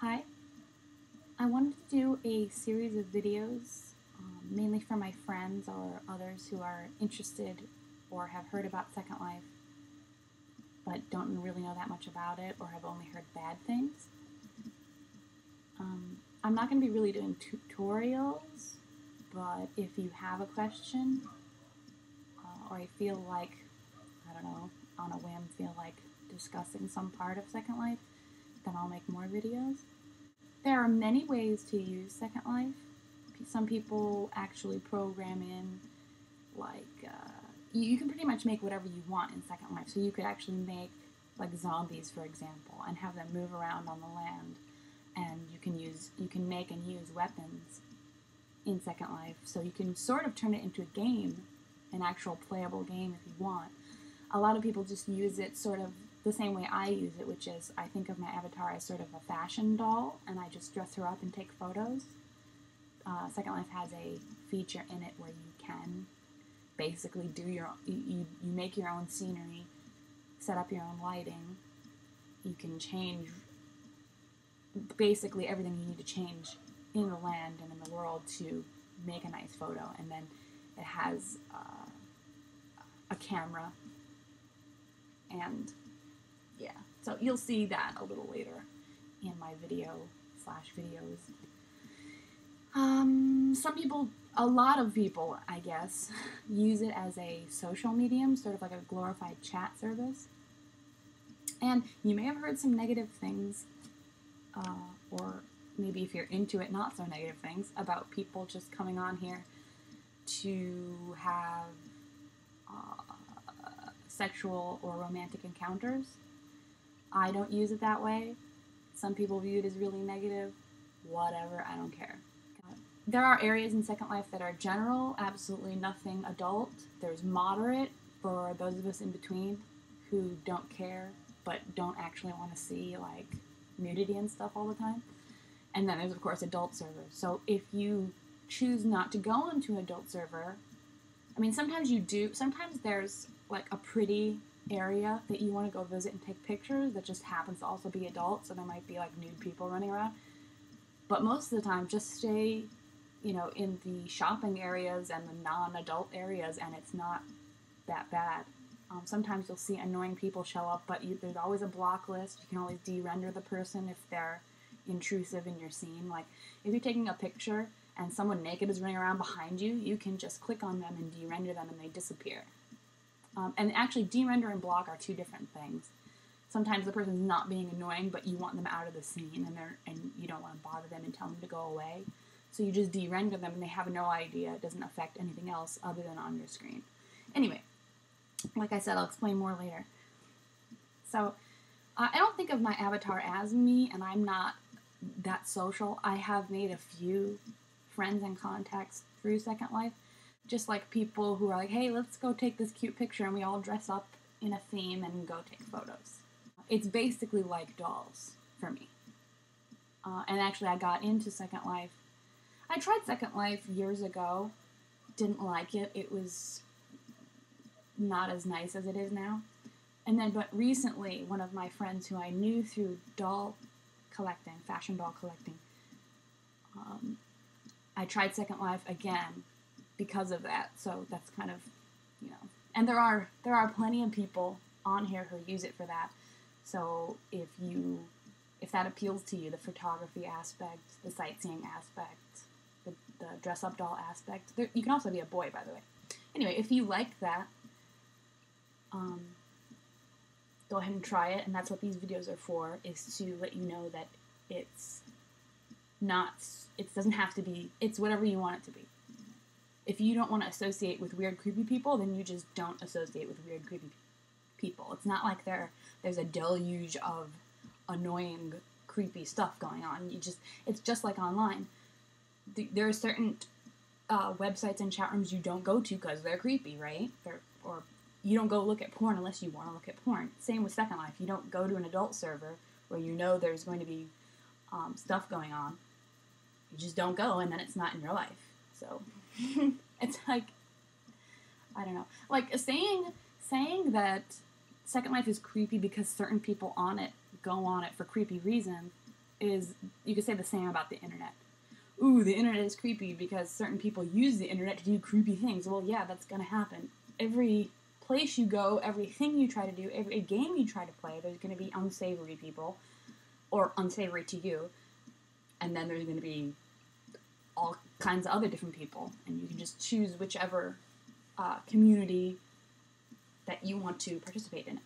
Hi, I wanted to do a series of videos, mainly for my friends or others who are interested or have heard about Second Life, but don't really know that much about it or have only heard bad things. I'm not going to be really doing tutorials, but if you have a question, or I feel like, I don't know, on a whim feel like discussing some part of Second Life, then I'll make more videos. There are many ways to use Second Life. Some people actually program in, you can pretty much make whatever you want in Second Life. So you could actually make, like, zombies, for example, and have them move around on the land. And you can make and use weapons in Second Life. So you can sort of turn it into a game, an actual playable game if you want. A lot of people just use it sort of the same way I use it, which is I think of my avatar as sort of a fashion doll, and I just dress her up and take photos. Second Life has a feature in it where you can basically do you make your own scenery, set up your own lighting. You can change basically everything you need to change in the land and in the world to make a nice photo, and then it has a camera, and yeah, so you'll see that a little later in my videos. Some people, a lot of people, I guess, use it as a social medium, sort of like a glorified chat service. And you may have heard some negative things, or maybe if you're into it, not so negative things, about people just coming on here to have sexual or romantic encounters. I don't use it that way. Some people view it as really negative. Whatever, I don't care. There are areas in Second Life that are general, absolutely nothing adult. There's moderate for those of us in between who don't care but don't actually want to see like nudity and stuff all the time. And then there's of course adult servers. So if you choose not to go into an adult server, I mean sometimes you do, sometimes there's like a pretty area that you want to go visit and take pictures that just happens to also be adult, so there might be like nude people running around. But most of the time, just stay, in the shopping areas and the non-adult areas, and it's not that bad. Sometimes you'll see annoying people show up, but there's always a block list. You can always de-render the person if they're intrusive in your scene. Like, if you're taking a picture and someone naked is running around behind you, you can just click on them and de-render them and they disappear. And actually, de-render and block are two different things. Sometimes the person's not being annoying, but you want them out of the scene, and you don't want to bother them and tell them to go away. So you just de-render them, and they have no idea. It doesn't affect anything else other than on your screen. Anyway, like I said, I'll explain more later. So I don't think of my avatar as me, and I'm not that social. I have made a few friends and contacts through Second Life. Just like people who are like, hey, let's go take this cute picture, and we all dress up in a theme and go take photos. It's basically like dolls for me. And actually, I got into Second Life. I tried Second Life years ago. Didn't like it. It was not as nice as it is now. But recently, one of my friends who I knew through doll collecting, fashion doll collecting, I tried Second Life again because of that. So that's kind of, and there are plenty of people on here who use it for that. So if that appeals to you, the photography aspect, the sightseeing aspect, the dress-up doll aspect, you can also be a boy, by the way. Anyway, if you like that, go ahead and try it, and that's what these videos are for, is to let you know that it doesn't have to be, it's whatever you want it to be. If you don't want to associate with weird, creepy people, then you just don't associate with weird, creepy people. It's not like there's a deluge of annoying, creepy stuff going on. It's just like online. There are certain websites and chat rooms you don't go to because they're creepy, right? Or you don't go look at porn unless you want to look at porn. Same with Second Life. You don't go to an adult server where you know there's going to be stuff going on. You just don't go, and then it's not in your life. So it's like, I don't know. Like saying that Second Life is creepy because certain people on it go on it for creepy reasons is, you could say the same about the internet. Ooh, the internet is creepy because certain people use the internet to do creepy things. Well, yeah, that's going to happen. Every place you go, everything you try to do, every game you try to play, there's going to be unsavory people, or unsavory to you, and then there's going to be all kinds of other different people, and you can just choose whichever community that you want to participate in it.